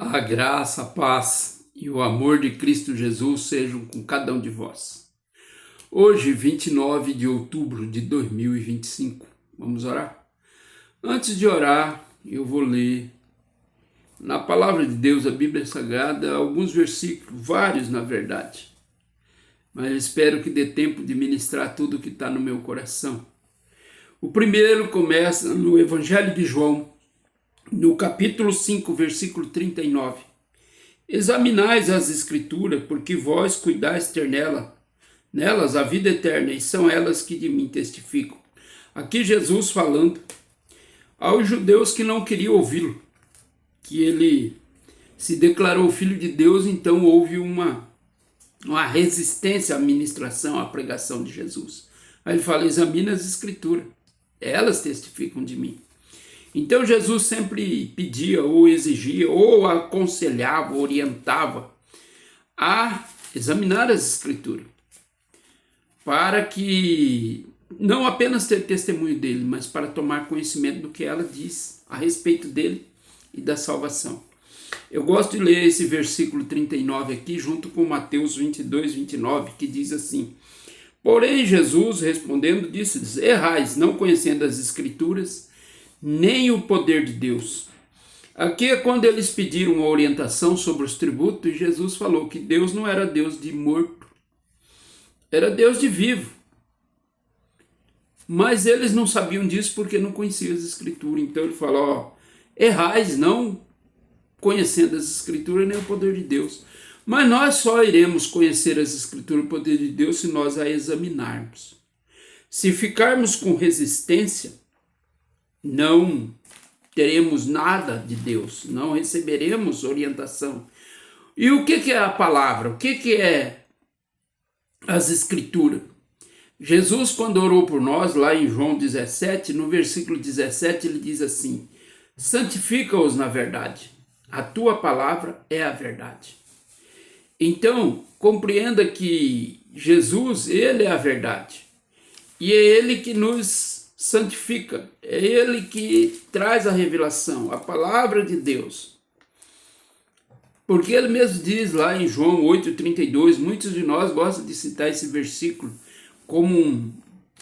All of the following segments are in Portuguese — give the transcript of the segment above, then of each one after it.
A graça, a paz e o amor de Cristo Jesus sejam com cada um de vós. Hoje, 29 de outubro de 2025, vamos orar? Antes de orar, eu vou ler na Palavra de Deus, a Bíblia Sagrada, alguns versículos, vários na verdade, mas espero que dê tempo de ministrar tudo que está no meu coração. O primeiro começa no Evangelho de João, no capítulo 5, versículo 39. Examinais as Escrituras, porque vós cuidais ter nelas a vida eterna, e são elas que de mim testificam. Aqui Jesus falando aos judeus que não queriam ouvi-lo, que ele se declarou filho de Deus, então houve uma resistência à ministração, à pregação de Jesus. Aí ele fala, examina as Escrituras, elas testificam de mim. Então Jesus sempre pedia ou exigia ou aconselhava, orientava a examinar as Escrituras, para que não apenas ter testemunho dele, mas para tomar conhecimento do que ela diz a respeito dele e da salvação. Eu gosto de ler esse versículo 39 aqui junto com Mateus 22, 29, que diz assim: porém Jesus respondendo disse-lhes, errais, não conhecendo as Escrituras, nem o poder de Deus. Aqui é quando eles pediram uma orientação sobre os tributos, e Jesus falou que Deus não era Deus de morto, era Deus de vivo. Mas eles não sabiam disso porque não conheciam as Escrituras. Então ele falou, errais, não conhecendo as Escrituras nem o poder de Deus. Mas nós só iremos conhecer as Escrituras e o poder de Deus se nós a examinarmos. Se ficarmos com resistência, não teremos nada de Deus, não receberemos orientação. E o que é a palavra? O que é as Escrituras? Jesus, quando orou por nós, lá em João 17, no versículo 17, ele diz assim, santifica-os na verdade, a tua palavra é a verdade. Então, compreenda que Jesus, ele é a verdade, e é ele que nos santifica, é ele que traz a revelação, a palavra de Deus. Porque ele mesmo diz lá em João 8,32, muitos de nós gostam de citar esse versículo como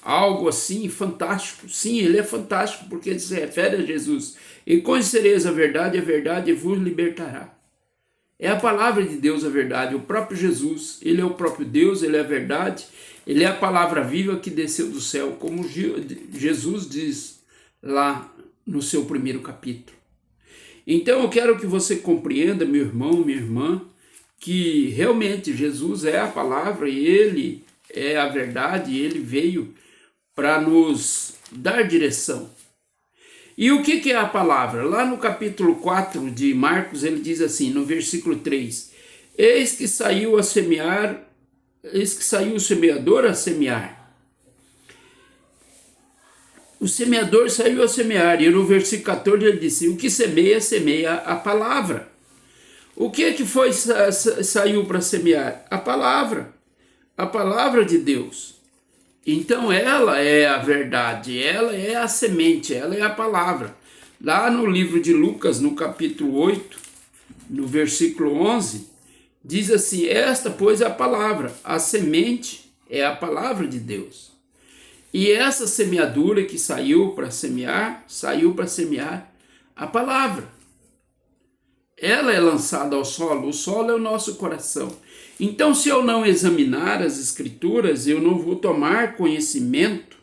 algo assim fantástico. Sim, ele é fantástico porque ele se refere a Jesus. E conhecereis a verdade vos libertará. É a palavra de Deus a verdade, o próprio Jesus, ele é o próprio Deus, ele é a verdade, ele é a palavra viva que desceu do céu, como Jesus diz lá no seu primeiro capítulo. Então eu quero que você compreenda, meu irmão, minha irmã, que realmente Jesus é a palavra e ele é a verdade, e ele veio para nos dar direção. E o que é a palavra? Lá no capítulo 4 de Marcos, ele diz assim, no versículo 3, eis que saiu o semeador a semear. O semeador saiu a semear, e no versículo 14 ele disse, o que semeia, semeia a palavra. O que foi saiu para semear? A palavra de Deus. Então ela é a verdade, ela é a semente, ela é a palavra. Lá no livro de Lucas, no capítulo 8, no versículo 11, diz assim, esta, pois, é a palavra, a semente é a palavra de Deus. E essa semeadura que saiu para semear a palavra. Ela é lançada ao solo, o solo é o nosso coração. Então, se eu não examinar as Escrituras, eu não vou tomar conhecimento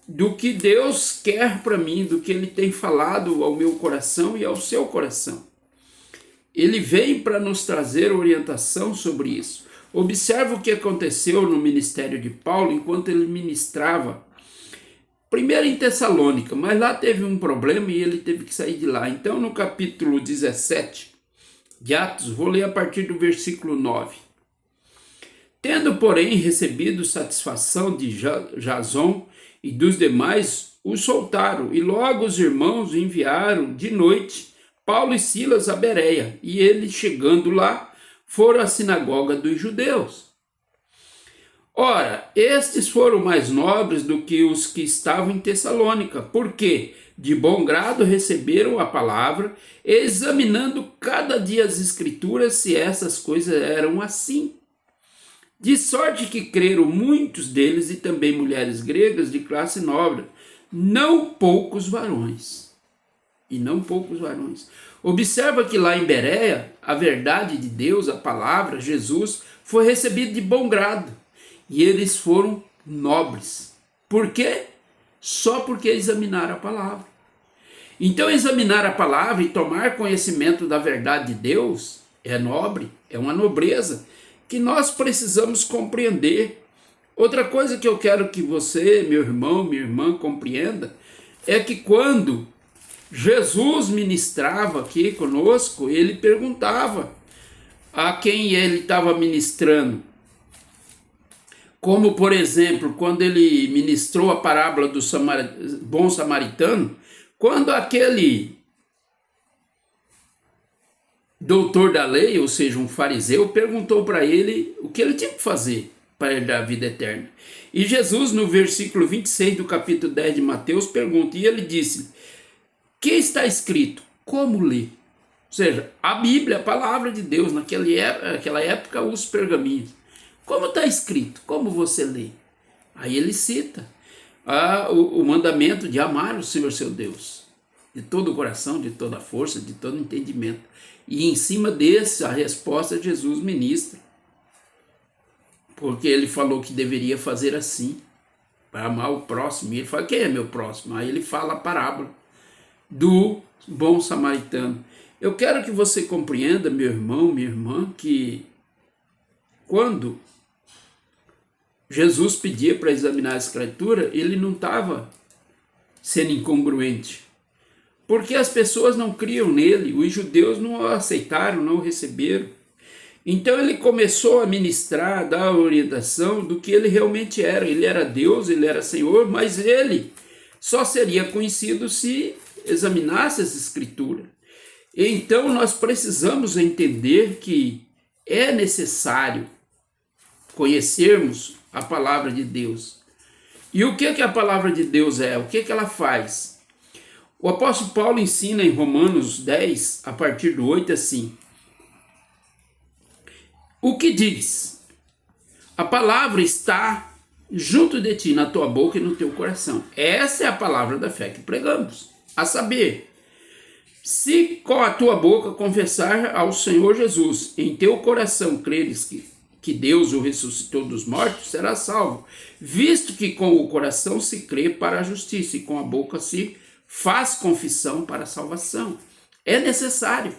do que Deus quer para mim, do que Ele tem falado ao meu coração e ao seu coração. Ele vem para nos trazer orientação sobre isso. Observa o que aconteceu no ministério de Paulo enquanto ele ministrava, primeiro em Tessalônica, mas lá teve um problema e ele teve que sair de lá. Então, no capítulo 17 de Atos, vou ler a partir do versículo 9. Tendo, porém, recebido satisfação de Jason e dos demais, o soltaram, e logo os irmãos enviaram de noite Paulo e Silas a Bereia, e eles, chegando lá, foram à sinagoga dos judeus. Ora, estes foram mais nobres do que os que estavam em Tessalônica, porque de bom grado receberam a palavra, examinando cada dia as escrituras se essas coisas eram assim. De sorte que creram muitos deles e também mulheres gregas de classe nobre, não poucos varões. E não poucos varões. Observa que lá em Bereia, a verdade de Deus, a palavra, Jesus, foi recebida de bom grado. E eles foram nobres. Por quê? Só porque examinaram a palavra. Então, examinar a palavra e tomar conhecimento da verdade de Deus é nobre, é uma nobreza que nós precisamos compreender. Outra coisa que eu quero que você, meu irmão, minha irmã, compreenda, é que quando Jesus ministrava aqui conosco, ele perguntava a quem ele estava ministrando. Como, por exemplo, quando ele ministrou a parábola do bom samaritano, quando aquele doutor da lei, ou seja, um fariseu, perguntou para ele o que ele tinha que fazer para herdar a vida eterna. E Jesus, no versículo 26 do capítulo 10 de Mateus, pergunta, e ele disse, que está escrito? Como ler? Ou seja, a Bíblia, a palavra de Deus, naquela época, os pergaminhos. Como está escrito? Como você lê? Aí ele cita o mandamento de amar o Senhor seu Deus, de todo o coração, de toda a força, de todo o entendimento. E em cima desse, a resposta Jesus ministra. Porque ele falou que deveria fazer assim, para amar o próximo. E ele fala, quem é meu próximo? Aí ele fala a parábola do bom samaritano. Eu quero que você compreenda, meu irmão, minha irmã, que quando Jesus pedia para examinar a escritura, ele não estava sendo incongruente. Porque as pessoas não criam nele, os judeus não o aceitaram, não o receberam. Então ele começou a ministrar, a dar a orientação do que ele realmente era. Ele era Deus, ele era Senhor, mas ele só seria conhecido se examinasse as escrituras. Então nós precisamos entender que é necessário conhecermos a palavra de Deus. E o que a palavra de Deus é? O que ela faz? O apóstolo Paulo ensina em Romanos 10, a partir do 8, assim. O que diz? A palavra está junto de ti, na tua boca e no teu coração. Essa é a palavra da fé que pregamos. A saber, se com a tua boca confessar ao Senhor Jesus, em teu coração creres que Deus o ressuscitou dos mortos, será salvo. Visto que com o coração se crê para a justiça e com a boca se faz confissão para a salvação. É necessário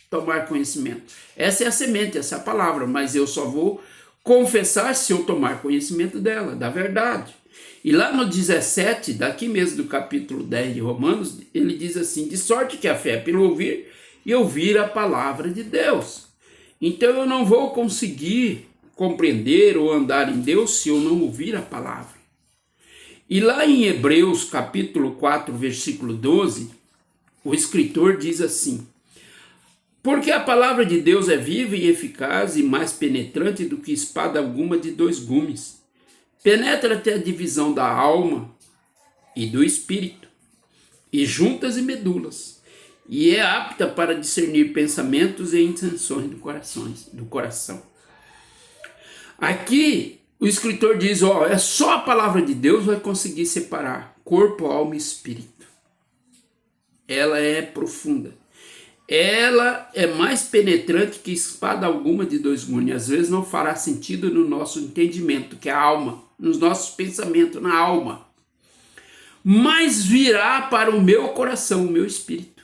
tomar conhecimento. Essa é a semente, essa é a palavra, mas eu só vou confessar se eu tomar conhecimento dela, da verdade. E lá no 17, daqui mesmo do capítulo 10 de Romanos, ele diz assim, de sorte que a fé é pelo ouvir e ouvir a palavra de Deus. Então eu não vou conseguir compreender ou andar em Deus se eu não ouvir a palavra. E lá em Hebreus capítulo 4, versículo 12, o escritor diz assim, porque a palavra de Deus é viva e eficaz e mais penetrante do que espada alguma de dois gumes. Penetra até a divisão da alma e do espírito, e juntas e medulas, e é apta para discernir pensamentos e intenções do coração. Aqui o escritor diz, é só a palavra de Deus vai conseguir separar corpo, alma e espírito. Ela é profunda. Ela é mais penetrante que espada alguma de dois gumes. Às vezes não fará sentido no nosso entendimento, que é a alma, nos nossos pensamentos, na alma. Mas virá para o meu coração, o meu espírito.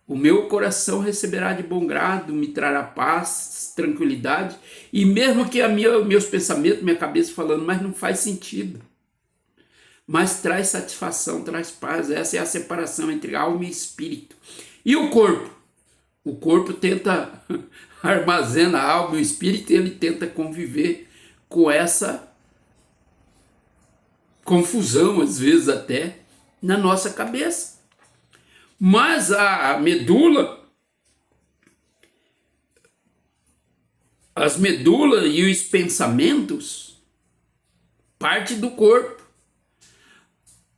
O meu coração receberá de bom grado, me trará paz, tranquilidade, e mesmo que meus pensamentos, minha cabeça falando, mas não faz sentido. Mas traz satisfação, traz paz. Essa é a separação entre alma e espírito. E o corpo? O corpo tenta, armazena a alma e o espírito, e ele tenta conviver com essa confusão, às vezes até, na nossa cabeça. Mas a medula, as medulas e os pensamentos, parte do corpo.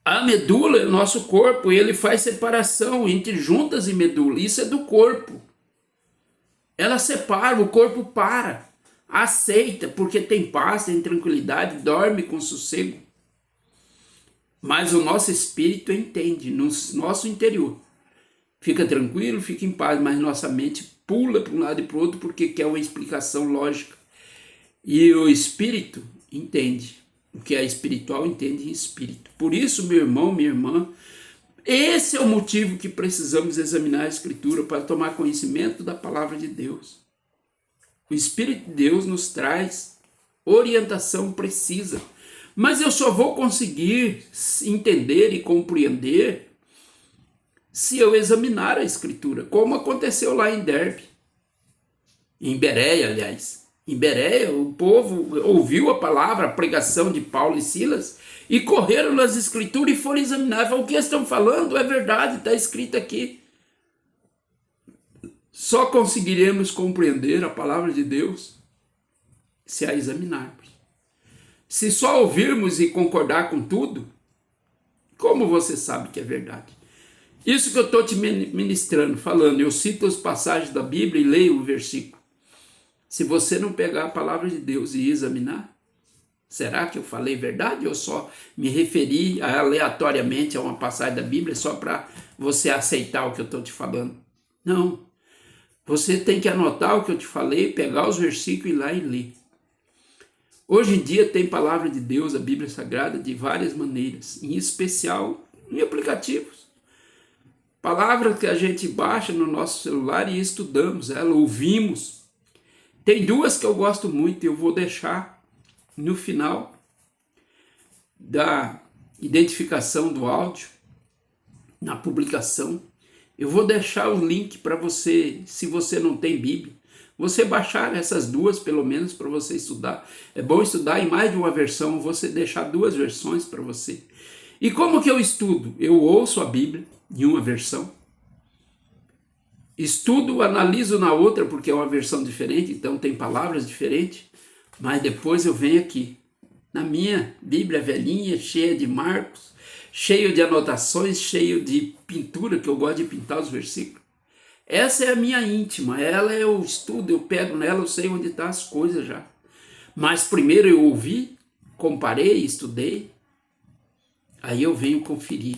A medula é o nosso corpo, e ele faz separação entre juntas e medula. Isso é do corpo. Ela separa, o corpo para, aceita, porque tem paz, tem tranquilidade, dorme com sossego. Mas o nosso espírito entende, no nosso interior. Fica tranquilo, fica em paz, mas nossa mente pula para um lado e para o outro porque quer uma explicação lógica. E o espírito entende. O que é espiritual entende em espírito. Por isso, meu irmão, minha irmã, esse é o motivo que precisamos examinar a Escritura para tomar conhecimento da palavra de Deus. O Espírito de Deus nos traz orientação precisa. Mas eu só vou conseguir entender e compreender se eu examinar a Escritura, como aconteceu lá em Derbe, em Bereia, aliás. Em Bereia, o povo ouviu a palavra, a pregação de Paulo e Silas, e correram nas Escrituras e foram examinar. Falaram, o que estão falando é verdade, está escrito aqui. Só conseguiremos compreender a palavra de Deus se a examinarmos. Se só ouvirmos e concordar com tudo, como você sabe que é verdade? Isso que eu estou te ministrando, falando, eu cito as passagens da Bíblia e leio o versículo. Se você não pegar a palavra de Deus e examinar, será que eu falei verdade ou só me referi aleatoriamente a uma passagem da Bíblia só para você aceitar o que eu estou te falando? Não. Você tem que anotar o que eu te falei, pegar os versículos e ir lá e ler. Hoje em dia tem palavra de Deus, a Bíblia Sagrada, de várias maneiras, em especial em aplicativos. Palavras que a gente baixa no nosso celular e estudamos ela, ouvimos. Tem duas que eu gosto muito e eu vou deixar no final da identificação do áudio, na publicação. Eu vou deixar o link para você, se você não tem Bíblia, você baixar essas duas, pelo menos, para você estudar. É bom estudar em mais de uma versão, você deixar duas versões para você. E como que eu estudo? Eu ouço a Bíblia em uma versão, estudo, analiso na outra, porque é uma versão diferente, então tem palavras diferentes, mas depois eu venho aqui, na minha Bíblia velhinha, cheia de marcos, cheio de anotações, cheio de pintura, que eu gosto de pintar os versículos. Essa é a minha íntima, ela eu estudo, eu pego nela, eu sei onde estão as coisas já. Mas primeiro eu ouvi, comparei, estudei, aí eu venho conferir.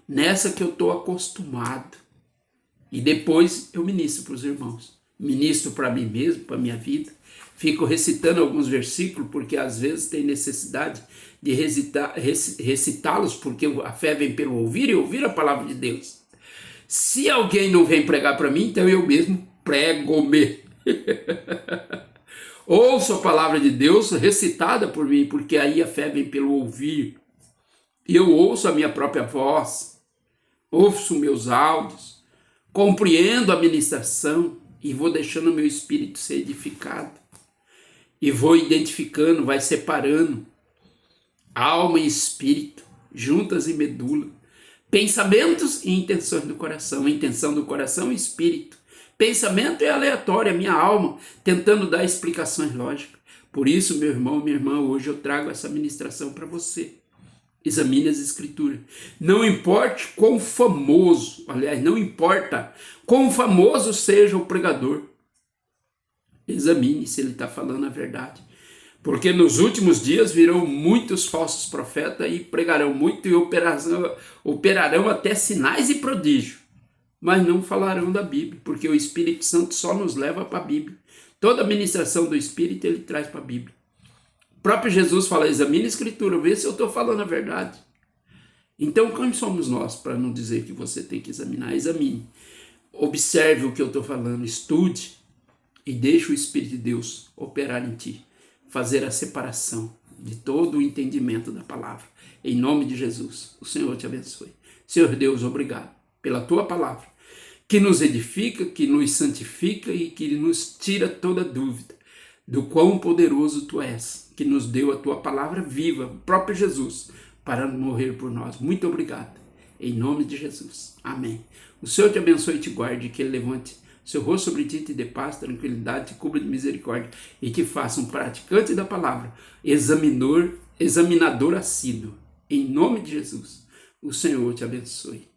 Nessa que eu estou acostumado. E depois eu ministro para os irmãos. Ministro para mim mesmo, para a minha vida. Fico recitando alguns versículos, porque às vezes tem necessidade de recitá-los, porque a fé vem pelo ouvir e ouvir a palavra de Deus. Se alguém não vem pregar para mim, então eu mesmo prego-me. Ouço a palavra de Deus recitada por mim, porque aí a fé vem pelo ouvir. E eu ouço a minha própria voz, ouço meus áudios, compreendo a ministração e vou deixando o meu espírito ser edificado. E vou identificando, vai separando alma e espírito, juntas e medula. Pensamentos e intenções do coração. A intenção do coração e espírito. Pensamento é aleatório, a minha alma tentando dar explicações lógicas. Por isso, meu irmão, minha irmã, hoje eu trago essa ministração para você. Examine as Escrituras. Não importa quão famoso, aliás, não importa quão famoso seja o pregador. Examine se ele está falando a verdade. Porque nos últimos dias virão muitos falsos profetas e pregarão muito e operarão até sinais e prodígios. Mas não falarão da Bíblia, porque o Espírito Santo só nos leva para a Bíblia. Toda a ministração do Espírito ele traz para a Bíblia. O próprio Jesus fala, examine a Escritura, vê se eu estou falando a verdade. Então, quem somos nós para não dizer que você tem que examinar? Examine. Observe o que eu estou falando, estude e deixe o Espírito de Deus operar em ti. Fazer a separação de todo o entendimento da palavra. Em nome de Jesus, o Senhor te abençoe. Senhor Deus, obrigado pela tua palavra, que nos edifica, que nos santifica e que nos tira toda dúvida do quão poderoso tu és, que nos deu a tua palavra viva, o próprio Jesus, para morrer por nós. Muito obrigado. Em nome de Jesus. Amém. O Senhor te abençoe e te guarde, que ele levante seu rosto sobre ti, te dê paz, tranquilidade, te cubra de misericórdia e te faça um praticante da palavra, examinador assíduo. Em nome de Jesus. O Senhor te abençoe.